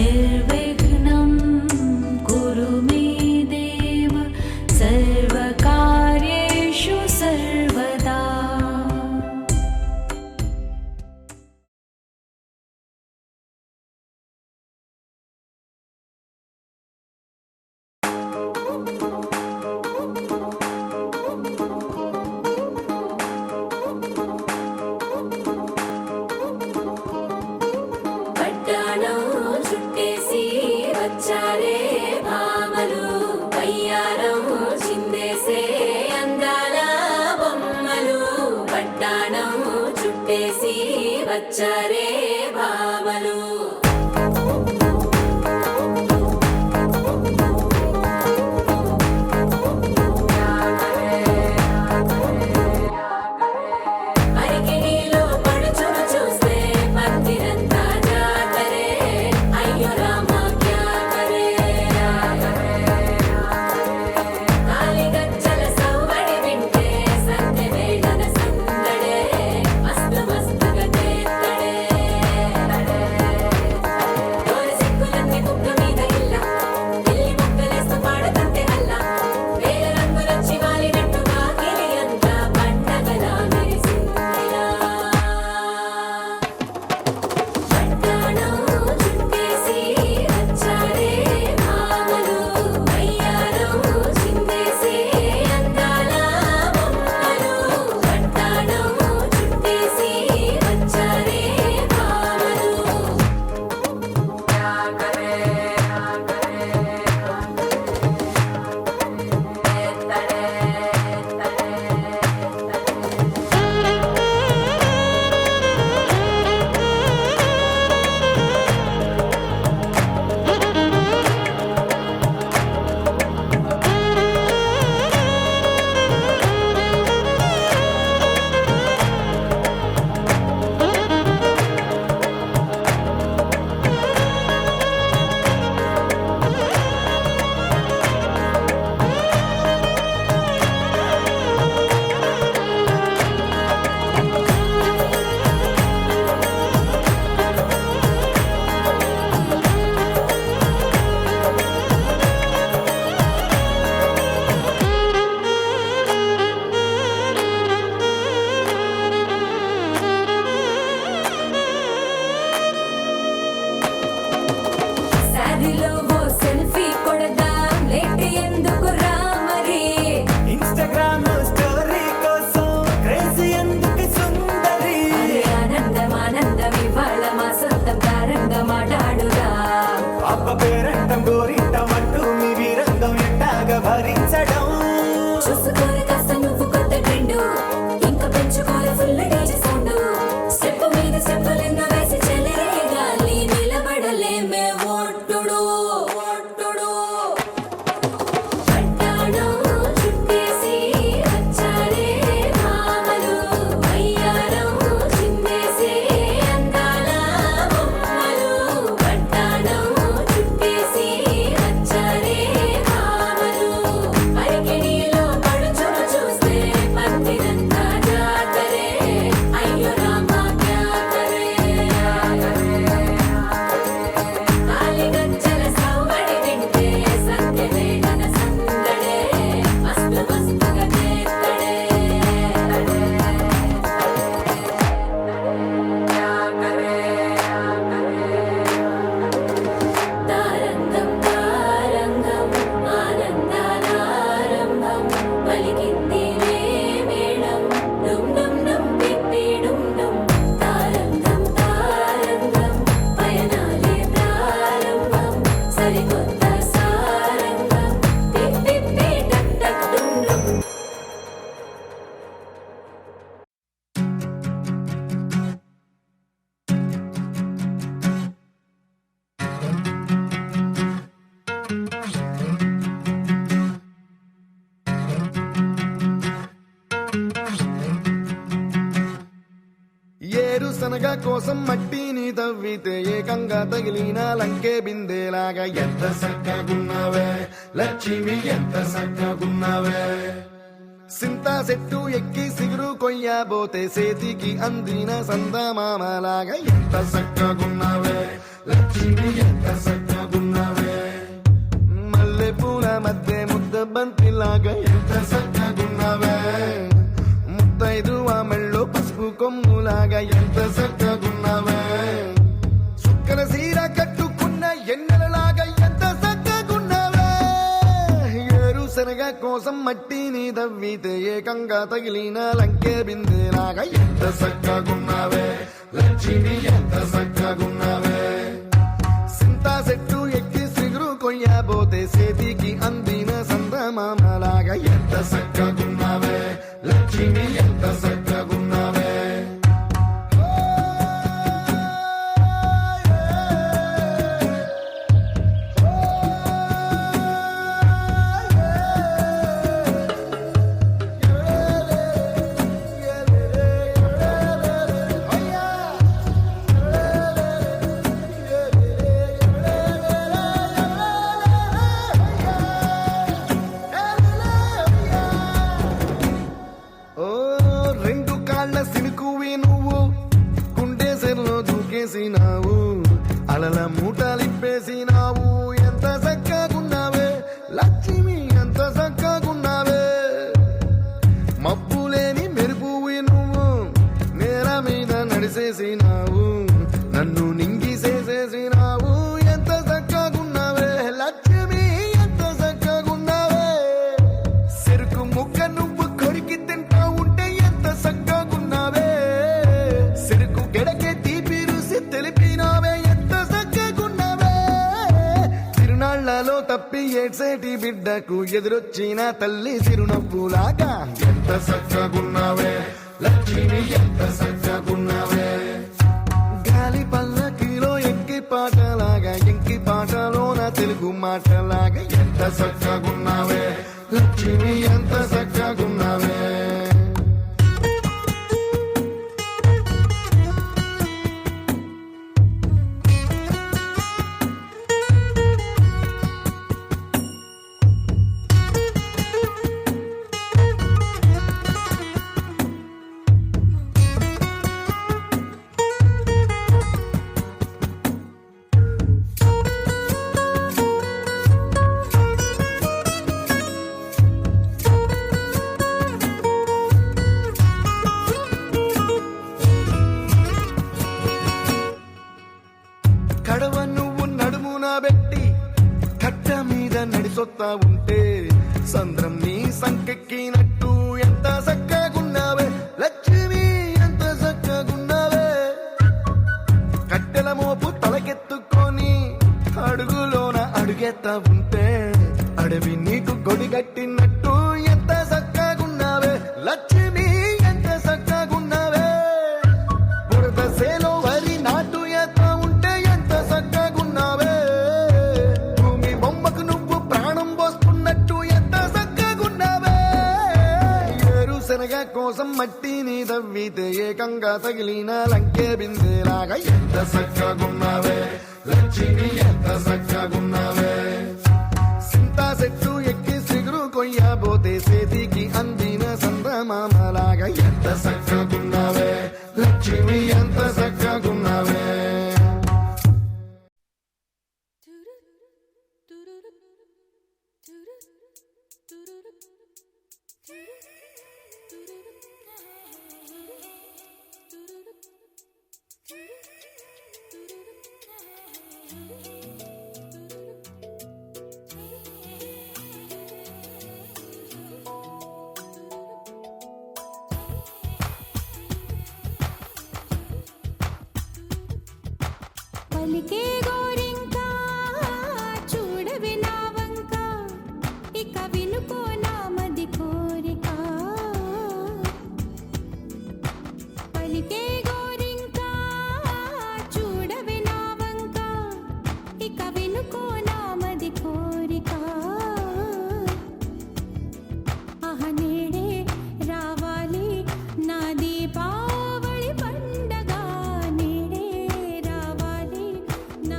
నిర్విఘ్నం కురు మే దేవ సర్వకార్యేషు సర్వదా. చుట్టేసి వచ్చారే భామలు, వయ్యారం చిందేసే అందాల బొమ్మలు. పట్టాణం చుట్టేసి వచ్చారే భామలు. శనగ కోసం మట్టిని తవ్వితే ఏకంగా తగిలిన లంకే బిందేలాగా ఎంత సక్కగున్నావే లక్ష్మి, ఎంత సక్కగున్నావే. సింతా చెట్టు ఎక్కి సిగురు కొయ్యబోతే సేతికి అందిన సందమామలాగా ఎంత సక్కగున్నావే లక్ష్మి ఎంత సక్కగున్నావే మల్లె పూల మధ్య ముద్ద బంతిలాగా ఎంత సక్కగున్నావే ముద్దైదు మెళ్ళో పసుపు కొమ్ములాగా ఎంత సక్కగున్నావే సుక్కల సీర కట్టుకున్న ఎన్నెలలాగా ఎంత సక్కగున్నావే ఏరుశనగ కోసం మట్టిని దవ్వితే ఏకంగా తగిలిన లంకే బిందెలాగా ఎంత సక్కగున్నావే లక్ష్మి ఎంత సక్కగున్నావే సింతా చెట్టు ఎక్కి సిగురు కొయ్యబోతే చేతికి అందిన సందమామలాగా ఎంత సక్కగున్నావే లక్ష్మి ఎంత సక్కగున్నావే ఓ రెండు కాళ్ళ సినుకువి నువ్వు గుండెసెల్లో దూకేసినావు అలల మూటలిప్పేసినావు ఎంత చక్కగున్నావే లక్ష్మి ఎంత చక్కగున్నావే మబ్బులేని మెరుపువి నువ్వు నేల మీద నడిసేసినావు నన్ను నింగిసేసేసినావు ఎంత చక్కగున్నావే లక్ష్మి ఎంత చక్కగున్నావే చెరుకు ముక్క నువ్వు కొరికి తింటా ఉంటే ఎంత చక్కగున్నావే చెరుకు గెడకే తీపి రుసి తెలిపినావే ఎంత చక్కగున్నావే తిరునాళ్లలో తప్పి ఏడ్సేటి బిడ్డకు ఎదురొచ్చిన తల్లి చిరునవ్వులాగా ఎంత చక్కగున్నావే లక్ష్మి ఎంత చక్కగున్నావే గాలి పల్లకిలో ఎంకి పాటలాగా ఎంకి పాటలోన తెలుగు మాటలాగా ఎంత చక్కగున్నావే లక్ష్మి ఎంత చక్కగున్నావే కడవ నువ్వు నడుమున పెట్టి కట్ట మీద నడిసొత్తా ఉంటే సంద్రం నీ సంకెక్కినట్టు ఎంత చక్కగున్నావే లక్ష్మి ఎంత చక్కగున్నావే కట్టెల మోపు తలకెత్తుకొని అడుగులోన అడుగెత్తా ఉంటే అడవి నీకు గొడిగట్టినట్టు ఎంత చక్కగున్నావే లక్ష్మి ఎంత చక్కగున్నావే బురద సేలో వరి నాటు ఎత్తా ఉంటే ఎంత చక్కగున్నావే భూమి బొమ్మకు నువ్వు ప్రాణం పోస్తున్నట్టు ఎంత చక్కగున్నావే ఏరుశనగ కోసం మట్టిని దవ్వితే ఏకంగా తగిలిన లంకే బిందెలాగా ఎంత చక్కగున్నావే లక్ష్మి ఎంత చక్కగున్నావే సింతా చెట్టు ఎక్కి సిగురు కొయ్యబోతే చేతికి అందిన సందమామలాగా ఎంత చక్కగున్నావే లక్ష్మి ఎంత చక్కగున్నావే పలికే గోరింకా చూడవి నా వంక ఇక వినుకో నా మది కోరిక పలికే గోరింకా చూడవి నా వంక ఇక వినుకో నా మది కోరిక ఆహ నేడే రావాలి నా దీపావళి పండగ నేడే రావాలి నా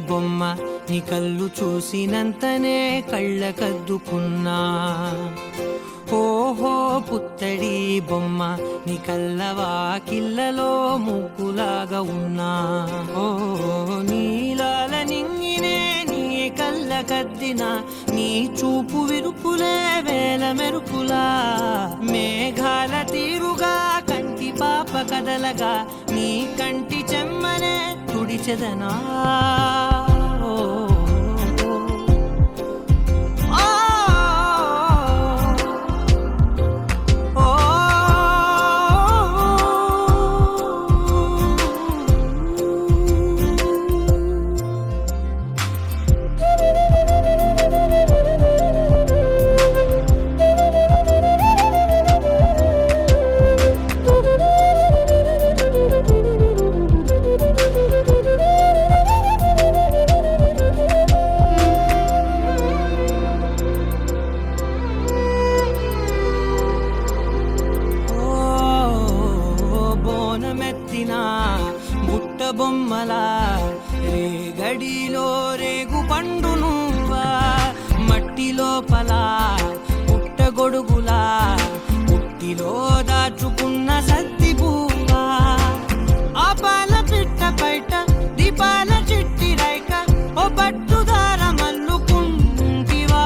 బొమ్మ నీ కళ్ళు చూసినంతనే కళ్ళకద్దుకున్నా ఓహో పుత్తడి బొమ్మ నీ కళ్ళవాకిళ్ళలో ముగ్గులాగా ఉన్నా ఓ నీలాల నింగినే నీ కళ్ళకద్దిన నీ చూపు విరుపులే వేల మెరుపులా మేఘాల తీరుగా కంటి పాప కదలగా నీ కంటి చెమ్మనే తుడిచెదనా బుట్ట బొమ్మలా రేగడిలో రేగు పండు నువ్వా మట్టి లోపల పుట్ట గొడుగులా పుట్టిలో దాచుకున్న సత్తి పువ్వా ఆ పాల పిట్ట బయట దీపాల చిట్టి రైక ఓ పట్టుదార మల్లుకుంటివా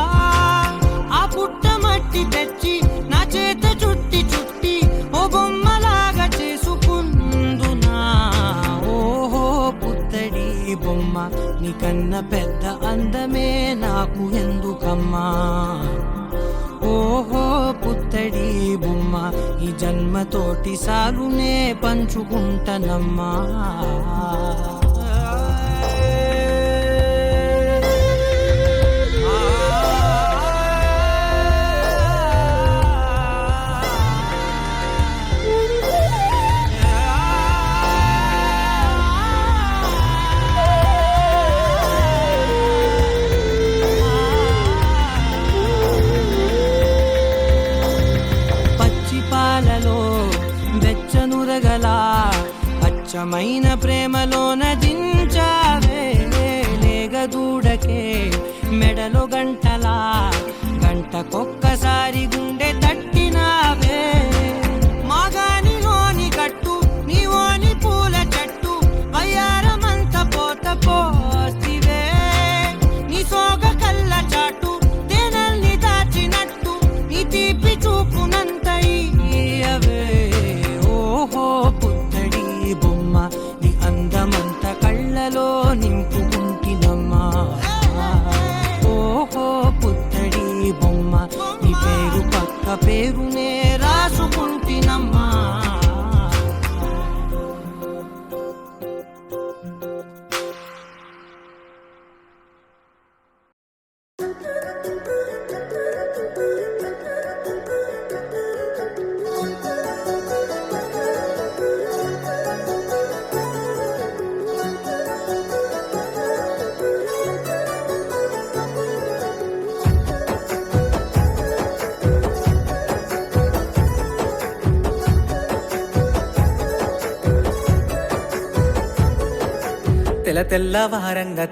ఆ పుట్ట మట్టి తెచ్చి నా చేత చుట్టి చుట్టి ఓ బొమ్మలాగా చేసుకుందునా ఓహో పుత్తడి బొమ్మ నీకన్నా పెద్ద అందమే నాకు ఎందుకమ్మా ఓహో పుత్తడి బొమ్మ ఈ జన్మతోటి సాగునే పంచుకుంటనమ్మా వెచ్చనురగలా అచ్చమైన ప్రేమలోన దించావే లేగదూడకే మెడలో గంటలా గంటకొక్కసారి గుండె తట్టినావే మాగానిలోని కట్టు నీవోని పూల చెట్టు వయ్యారమంత పోత పోతివే నీ సోగ కళ్ళ చాటు తేనల్ని దాచినట్టు నీ తీపి చూపునంత ఇయ్యవే ఓహో పుత్తడి బొమ్మ నీ అందమంత కళ్ళలో నింపుకుంటినమ్మా ఓహో పుత్తడి బొమ్మ నీ పేరు పక్క పేరునే రాసుకుంటినమ్మా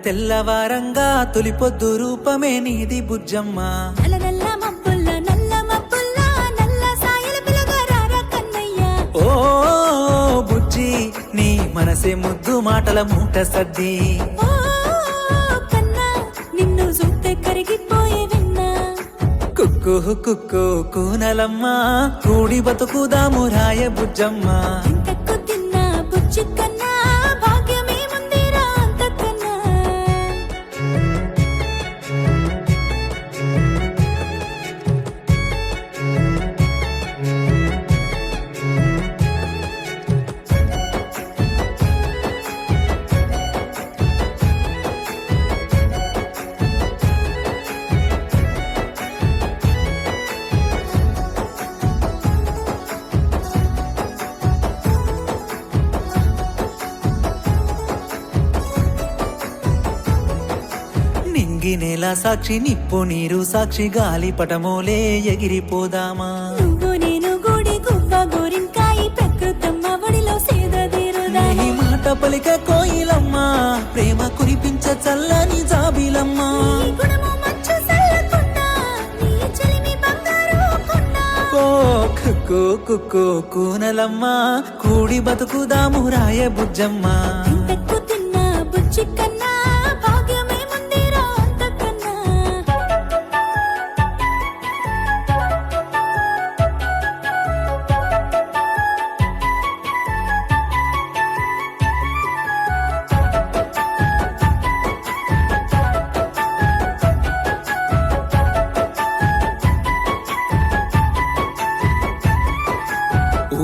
తెల్లవారంగా తొలిపొద్దు రూపమే నీది బుజ్జమ్మ నల్ల నల్ల మబ్బుల్ల నల్ల సాయల పిలగారా కన్నయ్య ఓ బుజ్జి నీ మనసే ముద్దు మాటల మూట సద్ది ఓ కన్నా నిన్ను చూస్తే కరిగిపోయే విన్నా కుక్కు కుక్కు కూనలమ్మ కూడి బతుకుదాము రాయ బుజ్జమ్మ ఇంతకు తిన్నా బుజ్జి కన్నా భాగ్యమే ముందిరా అంతకన్నా నేల సాక్షి నిప్పు నీరు సాక్షి గాలి పటమోలే ఎగిరిపోదామా నువ్వు నేను గుడి గువ్వ గోరింకాయి ప్రకృతమ్మ ఒడిలో సేద తీరుదా నీ మాట పలిక కోయిలమ్మ ప్రేమ కురిపించ చల్లని జాబిలమ్మ నీ గుణము మంచు చల్లకుండా, నీ చెలిమి బంగారు కొండ. ఓ కుక్కో కుక్కో కూనలమ్మ కూడి బతుకుదాము రాయ బుజ్జమ్మ ఇంతకు తిన్న బుజ్జి కన్నా భాగ్యమే ముందిరా అంతకన్నా.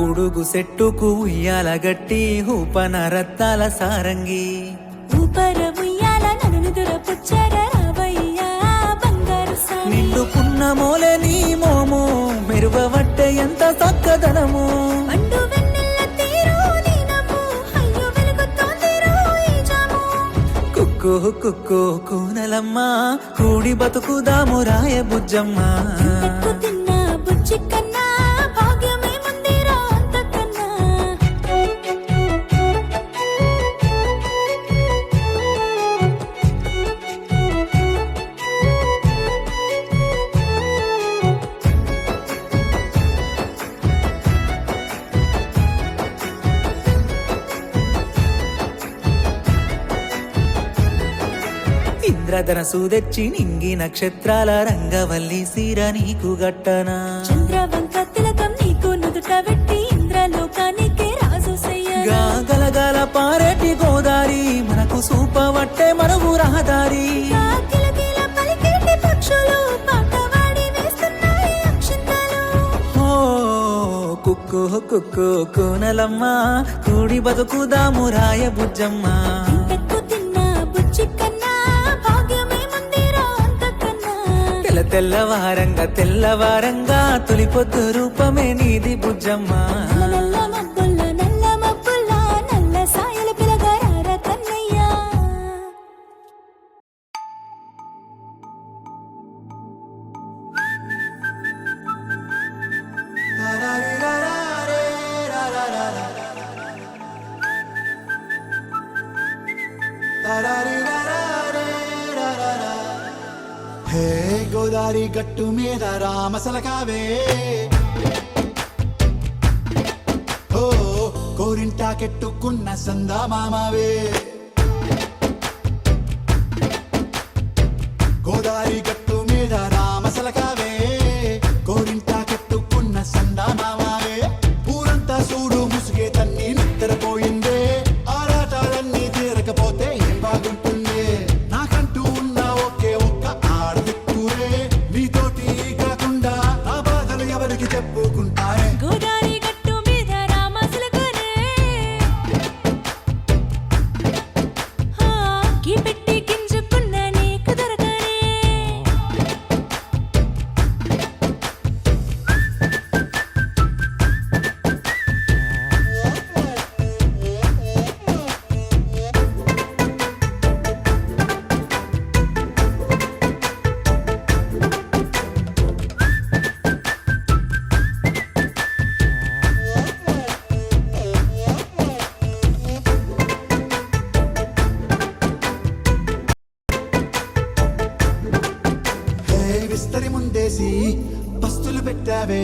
ఊడుగు సెట్టుకు ఉయ్యాల గట్టి ఊపన రత్తాల సారంగి ఊపర ఉయ్యాల నన్ను దురపుచ్చర రావయ్యా బంగారు సామి. నిండుకున్న మోలే నీ మోము మెరుగవట్టె ఎంత చక్కదనము పండు వెన్నెల తీరు నీ నవ్వు, అయ్యో వెలుగుతోందిరో ఈ జాము. కుక్కో కుక్కో కూనలమ్మ కూడి బతుకుదాము రాయ బుజ్జమ్మ ఇంతకు తిన్న బుజ్జి కన్నా భాగ్యమే ముందిరా అంతకన్నా. ఇంద్రధనసు తెచ్చి నింగి నక్షత్రాల రంగవల్లి సీర నీకు గట్టనా చంద్రవంక తిలకం నీకు నుదుట వెట్టి ఇంద్రలోకానికే రాజు సయ్యనా. గా గలగల పారేటి గోదారి మనకు సూపవట్టే మరుగు రహదారి గా కిలకిల పలికేటి పక్షులు పాటవాడి వేస్తున్నాయి అక్షింతలు. ఓ కుక్కో కుక్కో కూనలమ్మ కూడి బతుకుదాము రాయ బుజ్జమ్మ ఇంతకు తిన్న బుజ్జి కన్నా భాగ్యమే ముందిరా అంతకన్నా. తెల్లవారంగా తొలి పొద్దు రూపమే నీది బుజ్జమ్మ నల్ల మబ్బుల్ల నల్ల సాయల పిలగారార కన్నయ్యా. హే గోదారి గట్టు మీద రామసలకావే ఓ కోరింటాకెట్టుకున్న సందా మామావే గోదారి గట్టు మీద రామసలకావే కోరింటాకెట్టుకున్న సందా మామావే ఊరంతా చూడు ముసుగే తన్ని నిద్రపోయిందే ఆరాటాలన్నీ తీరకపోతే ఏం బాగుంటుంది నాకంటూ ఉన్న ఒకే ఒక్క ఆడదిక్కురే నీతోటి కాకుండా నా బాధలు ఎవరికి చెప్పుకుంటారే గోదారి గట్టు మీద రామసులకనే గీ పెట్టి గింజుకున్న నీకు దొరకనే. హే విస్తరి ముందేసి పస్తులు పెట్టావే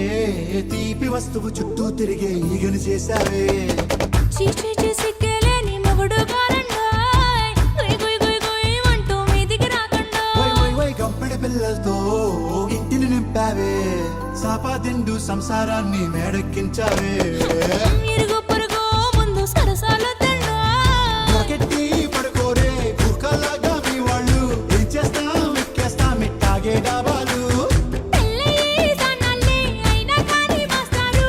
తీపి వస్తువు చుట్టూ తిరిగే ఈగను చేశావే చీచి సిగ్గలేని మొగుడు కారండాయ్, గుయ్ గుయ్ గుయ్ గుయ్ అంటూ మీదికి రాకుండా. వై గంపెడి పిల్లలతో ఇంటిని నింపావే సాపాదిండు సంసారాన్ని మేడెక్కించావే ఇరుగు పొరుగు ముందు సరసాల తండా. రాకెట్టి పడుకోరే భూకాలాగా మీ వాళ్ళు ఏం చేస్తాం ఎక్కేస్తాం ఇట్టాగే డాబాలు పెళ్ళయి సన్నాళ్ళే అయినా కానీ మాస్తారు,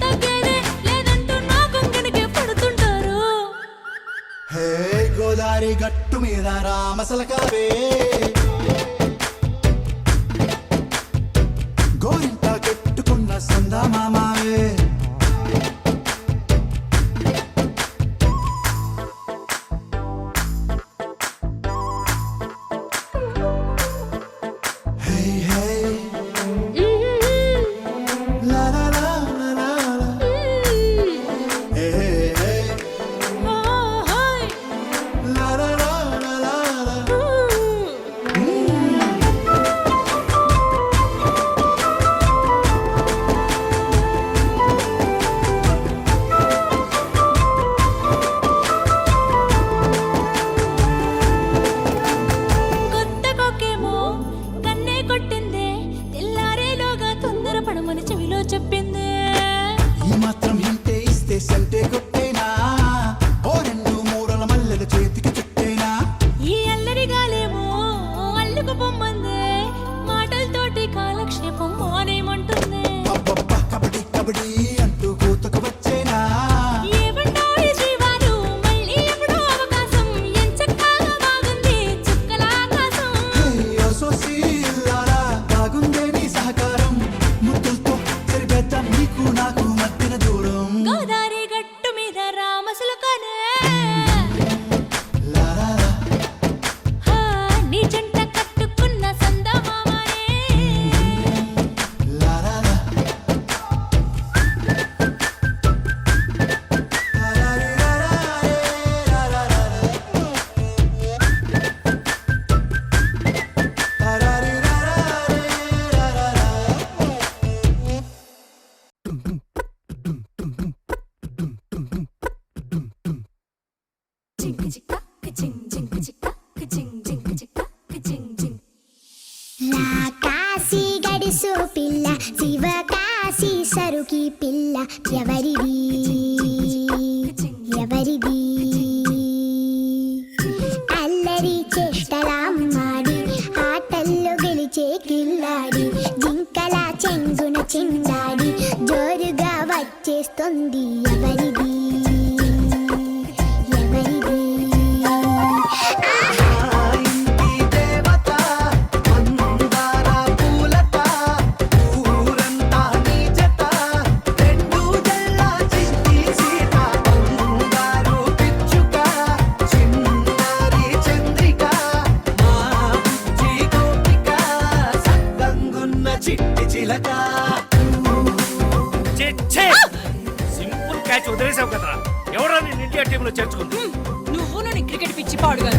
తగ్గేదే లేదంటూ నా కొంగనికే పడుతుంటారు. హే గోదారి గట్టు మీద రామసలకావే గోరింట కట్టుకున్న సందా మామావే హే హే లా లా లా లా లా లా. హే హే హే ఓహో ఎవరిది ఎవరిది అల్లరి చేష్టలామ్మాడి ఆటల్లో గెలిచే కిల్లాడి జింకల చెంగున చిందాడి జోరుగా వచ్చేస్తుంది ఎవరిది ఎవరిది ఇంటి దేవత మందార పూలత ఊరంతా నీ జత రెండు జల్ల చిట్టి సీత బంగారు పిచ్చుక చిన్నారి చంద్రిక మా బుజ్జి గోపిక సక్కంగున్న చిట్టి చిలక సింపుల్ క్యాచ్ వదిలేసావు కదరా ఎవరా నేను ఇండియా టీంలో చేర్చుకుంది నువ్వు నన్ను క్రికెట్ పిచ్చి పాడుగా